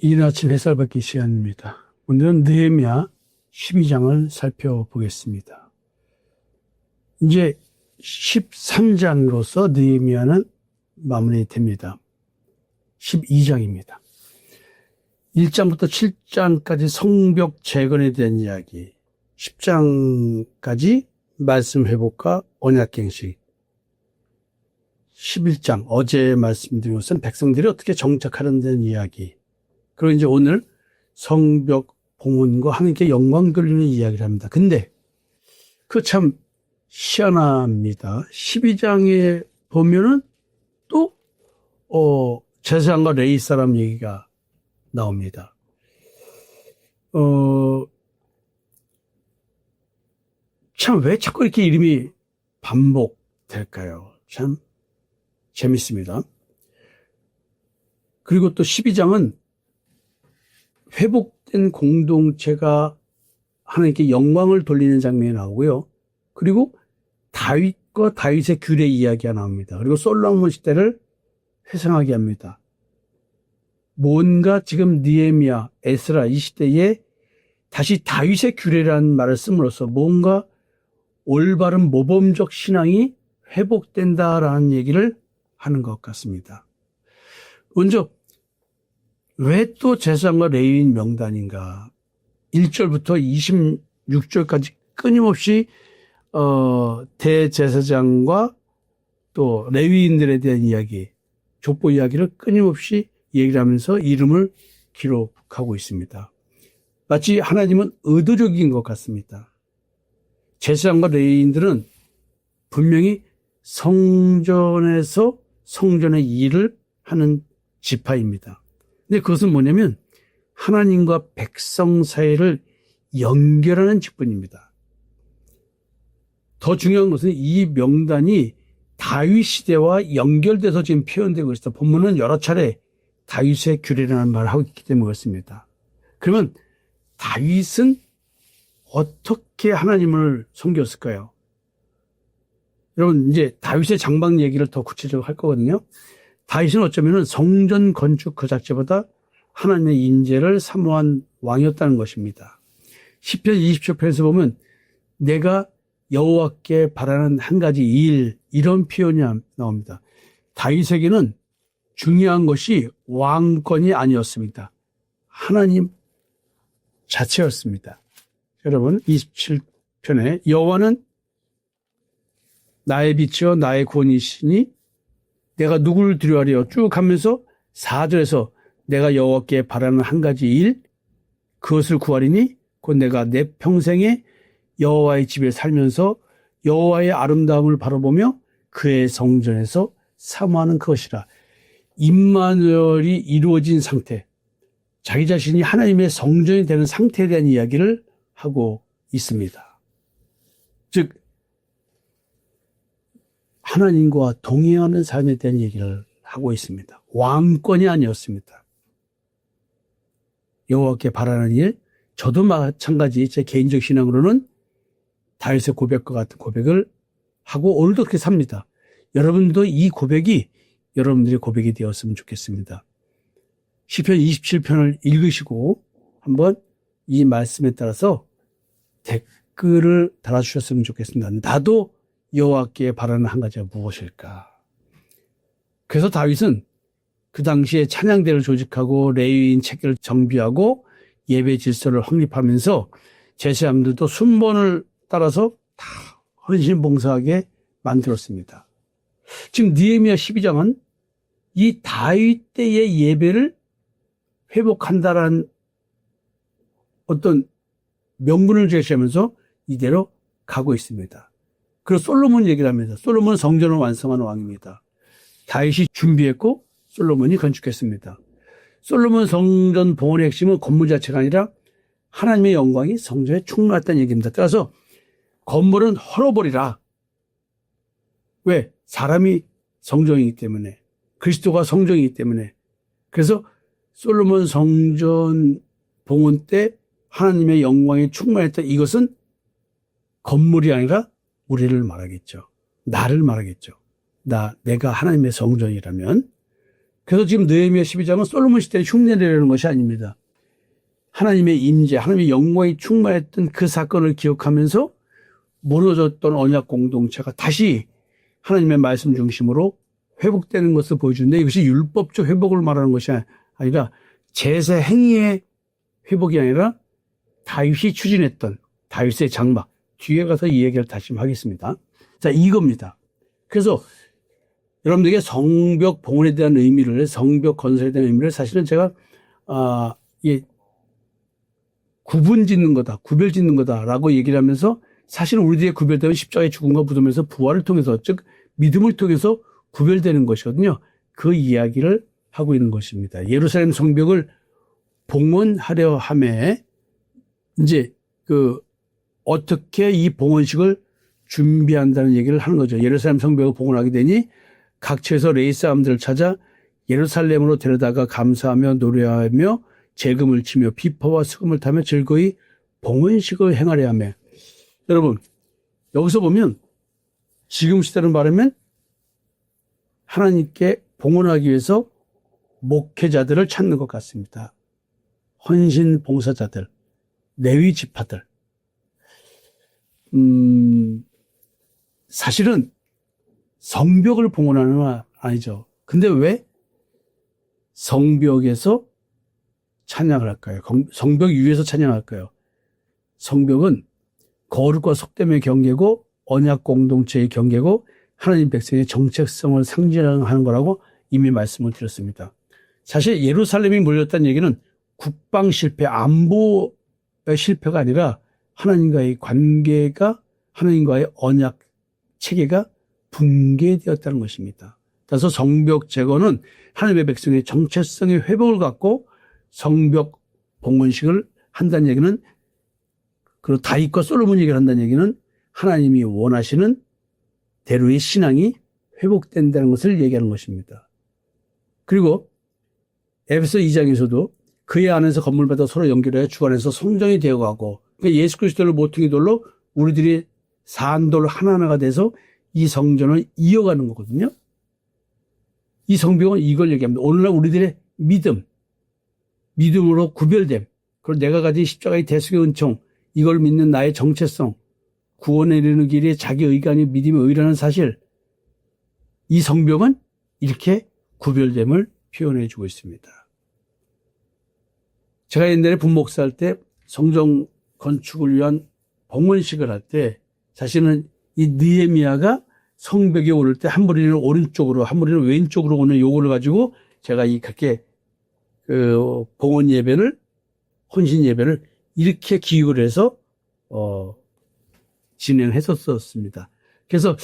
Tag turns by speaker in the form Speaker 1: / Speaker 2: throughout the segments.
Speaker 1: 이른 아침 햇살 받기 시간입니다. 오늘은 느헤미야 12장을 살펴보겠습니다. 이제 13장으로서 느헤미야는 마무리됩니다. 12장입니다. 1장부터 7장까지 성벽 재건에 대한 이야기, 10장까지 말씀 회복과 언약갱식, 11장 어제 말씀드린 것은 백성들이 어떻게 정착하는 데는 이야기, 그리고 이제 오늘 성벽 봉헌과 하나님께 영광 돌리는 이야기를 합니다. 근데 그 참 희한합니다. 12장에 보면은 또 제사장과 레위 사람 얘기가 나옵니다. 참 왜 자꾸 이렇게 이름이 반복될까요? 참 재밌습니다. 그리고 또 12장은 회복된 공동체가 하나님께 영광을 돌리는 장면이 나오고요. 그리고 다윗과 다윗의 규례 이야기가 나옵니다. 그리고 솔로몬 시대를 회상하게 합니다. 뭔가 지금 느헤미야, 에스라 이 시대에 다시 다윗의 규례라는 말을 씀으로써 뭔가 올바른 모범적 신앙이 회복된다라는 얘기를 하는 것 같습니다. 먼저 왜 또 제사장과 레위인 명단인가? 1절부터 26절까지 끊임없이 대제사장과 또 레위인들에 대한 이야기, 족보 이야기를 끊임없이 얘기를 하면서 이름을 기록하고 있습니다. 마치 하나님은 의도적인 것 같습니다. 제사장과 레위인들은 분명히 성전에서 성전의 일을 하는 지파입니다. 근데 그것은 뭐냐면 하나님과 백성 사이를 연결하는 직분입니다. 더 중요한 것은 이 명단이 다윗 시대와 연결돼서 지금 표현되고 있습니다. 본문은 여러 차례 다윗의 규례라는 말을 하고 있기 때문에 그렇습니다. 그러면 다윗은 어떻게 하나님을 섬겼을까요? 여러분 이제 다윗의 장막 얘기를 더 구체적으로 할 거거든요. 다윗은 어쩌면 성전 건축 그 자체보다 하나님의 인재를 사모한 왕이었다는 것입니다. 시편 20편에서 보면 내가 여호와께 바라는 한 가지 일, 이런 표현이 나옵니다. 다윗에게는 중요한 것이 왕권이 아니었습니다. 하나님 자체였습니다. 여러분 27편에 여호와는 나의 빛이요 나의 구원이시니 내가 누구를 두려워하리요 쭉 하면서 4절에서 내가 여호와께 바라는 한 가지 일, 그것을 구하리니 곧 내가 내 평생에 여호와의 집에 살면서 여호와의 아름다움을 바라보며 그의 성전에서 사모하는 것이라. 임마누엘이 이루어진 상태, 자기 자신이 하나님의 성전이 되는 상태에 대한 이야기를 하고 있습니다. 즉 하나님과 동행하는 삶에 대한 얘기를 하고 있습니다. 왕권이 아니었습니다. 여호와께 바라는 일, 저도 마찬가지 제 개인적 신앙으로는 다윗의 고백과 같은 고백을 하고 오늘도 그렇게 삽니다. 여러분도 이 고백이 여러분들의 고백이 되었으면 좋겠습니다. 시편 27편을 읽으시고 한번 이 말씀에 따라서 댓글을 달아주셨으면 좋겠습니다. 나도 여호와께 바라는 한 가지가 무엇일까? 그래서 다윗은 그 당시에 찬양대를 조직하고 레위인 체계를 정비하고 예배 질서를 확립하면서 제사장들도 순번을 따라서 다 헌신봉사하게 만들었습니다. 지금 느헤미야 12장은 이 다윗 때의 예배를 회복한다라는 어떤 명분을 제시하면서 이대로 가고 있습니다. 그리고 솔로몬 얘기를 하면서 솔로몬은 성전을 완성한 왕입니다. 다윗이 준비했고 솔로몬이 건축했습니다. 솔로몬 성전 봉헌의 핵심은 건물 자체가 아니라 하나님의 영광이 성전에 충만했다는 얘기입니다. 따라서 건물은 헐어버리라. 왜? 사람이 성전이기 때문에, 그리스도가 성전이기 때문에. 그래서 솔로몬 성전 봉헌 때 하나님의 영광이 충만했다. 이것은 건물이 아니라 우리를 말하겠죠. 나를 말하겠죠. 내가 하나님의 성전이라면. 그래서 지금 느헤미야 12장은 솔로몬 시대의 흉내내려는 것이 아닙니다. 하나님의 임재, 하나님의 영광이 충만했던 그 사건을 기억하면서 무너졌던 언약 공동체가 다시 하나님의 말씀 중심으로 회복되는 것을 보여주는데, 이것이 율법적 회복을 말하는 것이 아니라 제사 행위의 회복이 아니라 다윗이 추진했던 다윗의 장막, 뒤에 가서 이 얘기를 다시 하겠습니다. 자, 이겁니다. 그래서 여러분들에게 성벽 봉헌에 대한 의미를, 성벽 건설에 대한 의미를 사실은 제가 구분 짓는 거다, 구별 짓는 거다라고 얘기를 하면서, 사실 우리들의 구별되면 십자가의 죽음과 부활면서 부활을 통해서, 즉 믿음을 통해서 구별되는 것이거든요. 그 이야기를 하고 있는 것입니다. 예루살렘 성벽을 봉헌하려 함에 이제 어떻게 이 봉헌식을 준비한다는 얘기를 하는 거죠. 예루살렘 성벽을 봉헌하게 되니 각처에서 레위사람들을 찾아 예루살렘으로 데려다가 감사하며 노래하며 재금을 치며 비파와 수금을 타며 즐거이 봉헌식을 행하려 하며. 여러분, 여기서 보면 지금 시대로 말하면 하나님께 봉헌하기 위해서 목회자들을 찾는 것 같습니다. 헌신 봉사자들, 레위 지파들. 사실은 성벽을 봉헌하는 건 아니죠. 근데 왜 성벽에서 찬양을 할까요? 성벽 위에서 찬양할까요? 성벽은 거룩과 속됨의 경계고 언약 공동체의 경계고 하나님 백성의 정체성을 상징하는 거라고 이미 말씀을 드렸습니다. 사실 예루살렘이 몰렸다는 얘기는 국방 실패, 안보의 실패가 아니라 하나님과의 관계가, 하나님과의 언약 체계가 붕괴되었다는 것입니다. 그래서 성벽 제거는 하나님의 백성의 정체성의 회복을 갖고 성벽 봉헌식을 한다는 얘기는, 그리고 다윗과 솔로몬 얘기를 한다는 얘기는 하나님이 원하시는 대로의 신앙이 회복된다는 것을 얘기하는 것입니다. 그리고 에베소 2장에서도 그의 안에서 건물마다 서로 연결하여 주 안에서 성전이 되어가고, 그러니까 예수 그리스도를 모퉁이 돌로 우리들이 산돌 하나하나가 돼서 이 성전을 이어가는 거거든요. 이 성벽은 이걸 얘기합니다. 오늘날 우리들의 믿음으로 구별됨, 그리고 내가 가진 십자가의 대속의 은총, 이걸 믿는 나의 정체성, 구원에 이르는 길이 자기 의간이 믿음의 의라는 사실, 이 성벽은 이렇게 구별됨을 표현해 주고 있습니다. 제가 옛날에 분목사 할 때 성전 건축을 위한 봉헌식을 할 때 사실은 이 느헤미야가 성벽에 오를 때 한 무리는 오른쪽으로 한 무리는 왼쪽으로 오는 요거를 가지고 제가 그렇게 봉헌 예배를, 헌신 예배를 이렇게 기획을 해서 진행했었습니다. 그래서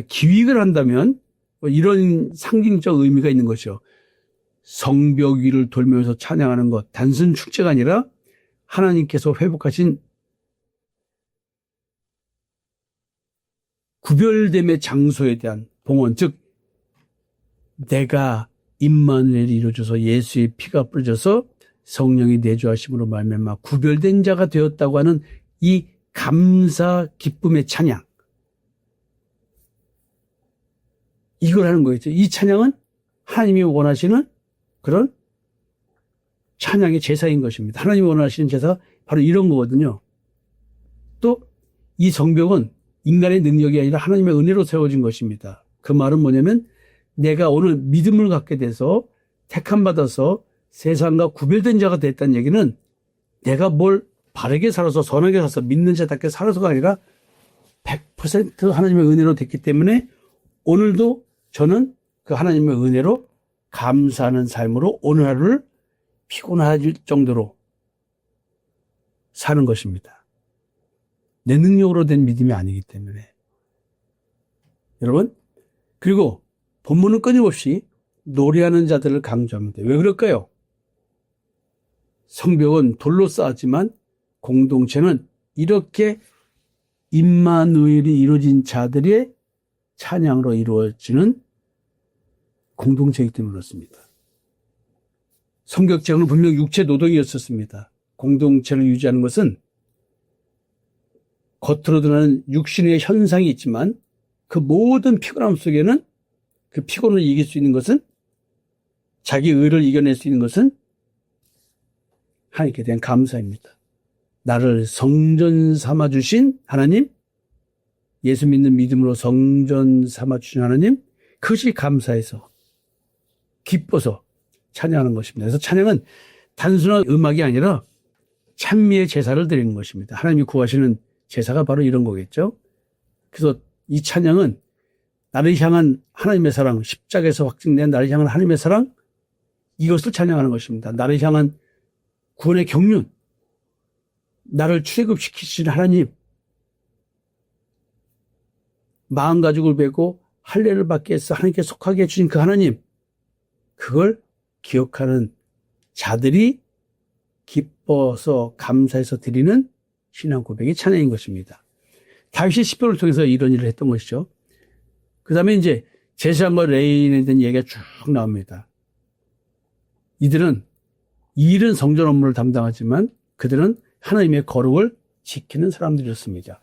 Speaker 1: 기획을 한다면 이런 상징적 의미가 있는 것이죠. 성벽 위를 돌면서 찬양하는 것, 단순 축제가 아니라 하나님께서 회복하신 구별됨의 장소에 대한 봉헌, 즉 내가 임마누엘이 이루어져서 예수의 피가 뿌려져서 성령이 내주하심으로 말미암아 구별된 자가 되었다고 하는 이 감사 기쁨의 찬양, 이걸 하는 거겠죠. 이 찬양은 하나님이 원하시는 그런 찬양의 제사인 것입니다. 하나님이 원하시는 제사가 바로 이런 거거든요. 또 이 성벽은 인간의 능력이 아니라 하나님의 은혜로 세워진 것입니다. 그 말은 뭐냐면 내가 오늘 믿음을 갖게 돼서 택함받아서 세상과 구별된 자가 됐다는 얘기는 내가 뭘 바르게 살아서 선하게 살아서 믿는 자답게 살아서가 아니라 100% 하나님의 은혜로 됐기 때문에 오늘도 저는 그 하나님의 은혜로 감사하는 삶으로 오늘 하루를 피곤할 정도로 사는 것입니다. 내 능력으로 된 믿음이 아니기 때문에. 여러분, 그리고 본문은 끊임없이 노래하는 자들을 강조합니다. 왜 그럴까요? 성벽은 돌로 쌓았지만 공동체는 이렇게 임마누엘이 이루어진 자들의 찬양으로 이루어지는 공동체이기 때문에 그렇습니다. 성벽 제거는 분명 육체 노동이었었습니다. 공동체를 유지하는 것은 겉으로 드러나는 육신의 현상이 있지만 그 모든 피곤함 속에는 그 피곤을 이길 수 있는 것은 자기 의를 이겨낼 수 있는 것은 하나님께 대한 감사입니다. 나를 성전 삼아주신 하나님, 예수 믿는 믿음으로 성전 삼아주신 하나님, 그것이 감사해서 기뻐서 찬양하는 것입니다. 그래서 찬양은 단순한 음악이 아니라 찬미의 제사를 드리는 것입니다. 하나님이 구하시는 제사가 바로 이런 거겠죠. 그래서 이 찬양은 나를 향한 하나님의 사랑, 십자가에서 확증된 나를 향한 하나님의 사랑, 이것을 찬양하는 것입니다. 나를 향한 구원의 경륜, 나를 출애굽시키신 하나님, 마음가죽을 베고 할례를 받게 해서 하나님께 속하게 해주신 그 하나님, 그걸 기억하는 자들이 기뻐서 감사해서 드리는 신앙 고백이 찬양인 것입니다. 다윗이 시편을 통해서 이런 일을 했던 것이죠. 그 다음에 이제 제사장과 레위인에 대한 얘기가 쭉 나옵니다. 이들은 일은 성전 업무를 담당하지만 그들은 하나님의 거룩을 지키는 사람들이었습니다.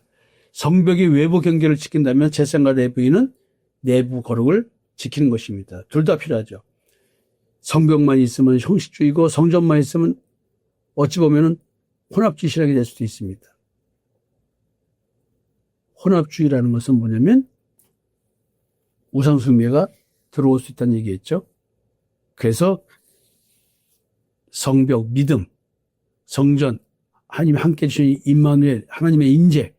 Speaker 1: 성벽이 외부 경계를 지킨다면 제사장과 레위인은 내부 거룩을 지키는 것입니다. 둘 다 필요하죠. 성벽만 있으면 형식주의고 성전만 있으면 어찌 보면 혼합주의 신앙이 될 수도 있습니다. 혼합주의라는 것은 뭐냐면 우상숭배가 들어올 수 있다는 얘기겠죠. 그래서 성벽, 믿음, 성전, 하나님이 함께 주신 임마누엘, 하나님의 인재,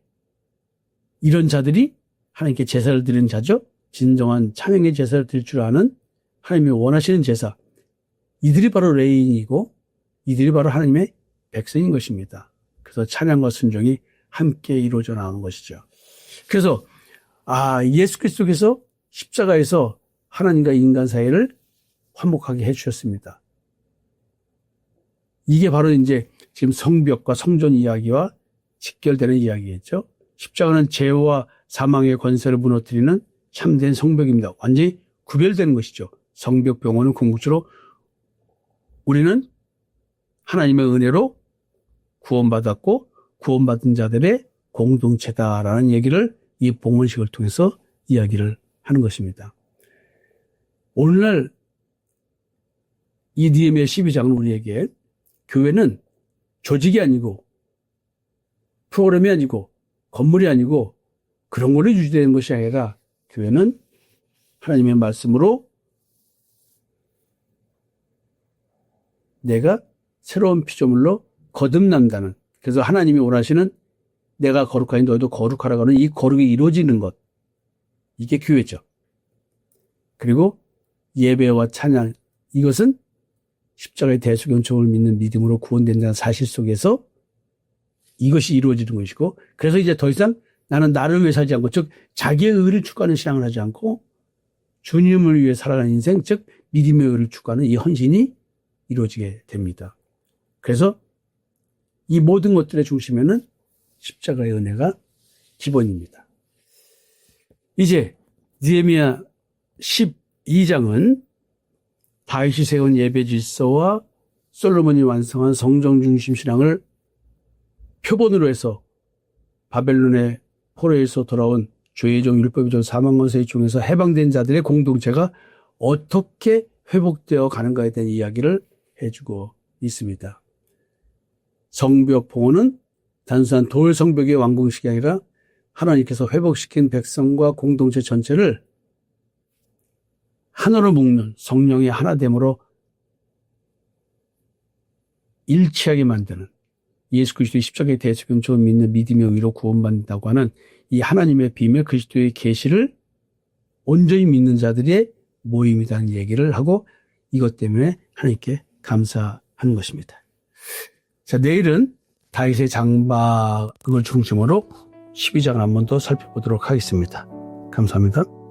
Speaker 1: 이런 자들이 하나님께 제사를 드리는 자죠. 진정한 찬양의 제사를 드릴 줄 아는 하나님이 원하시는 제사, 이들이 바로 레위인이고 이들이 바로 하나님의 백성인 것입니다. 그래서 찬양과 순종이 함께 이루어져 나가는 것이죠. 그래서 예수 그리스도께서 십자가에서 하나님과 인간 사이를 화목하게 해주셨습니다. 이게 바로 이제 지금 성벽과 성전 이야기와 직결되는 이야기겠죠. 십자가는 죄와 사망의 권세를 무너뜨리는 참된 성벽입니다. 완전히 구별되는 것이죠. 성벽 병원은 궁극적으로 우리는 하나님의 은혜로 구원받았고 구원받은 자들의 공동체다라는 얘기를 이 봉헌식을 통해서 이야기를 하는 것입니다. 오늘날 이 느헤미야 12장은 우리에게 교회는 조직이 아니고 프로그램이 아니고 건물이 아니고 그런 걸로 유지되는 것이 아니라 교회는 하나님의 말씀으로 내가 새로운 피조물로 거듭난다는, 그래서 하나님이 원하시는 내가 거룩하니 너희도 거룩하라고 하는 이 거룩이 이루어지는 것, 이게 교회죠. 그리고 예배와 찬양, 이것은 십자가의 대속영통을 믿는 믿음으로 구원된다는 사실 속에서 이것이 이루어지는 것이고, 그래서 이제 더 이상 나는 나를 위해 살지 않고, 즉 자기의 의를 추구하는 신앙을 하지 않고 주님을 위해 살아가는 인생, 즉 믿음의 의를 추구하는 이 헌신이 이루어지게 됩니다. 그래서 이 모든 것들의 중심에는 십자가의 은혜가 기본입니다. 이제 느헤미야 12장은 다윗이 세운 예배 질서와 솔로몬이 완성한 성전 중심 신앙을 표본으로 해서 바벨론의 포로에서 돌아온 죄의종 율법의종 사망권세 중에서 해방된 자들의 공동체가 어떻게 회복되어 가는가에 대한 이야기를 해주고 있습니다. 성벽 봉헌은 단순한 돌 성벽의 완공식이 아니라 하나님께서 회복시킨 백성과 공동체 전체를 하나로 묶는 성령의 하나됨으로 일치하게 만드는, 예수 그리스도의 십자가의 대속영통을 믿는 믿음의 의로 구원받는다고 하는 이 하나님의 비밀 그리스도의 계시를 온전히 믿는 자들의 모임이라는 얘기를 하고, 이것 때문에 하나님께 감사하는 것입니다. 자, 내일은 다윗의 장막을 중심으로 12장을 한 번 더 살펴보도록 하겠습니다. 감사합니다.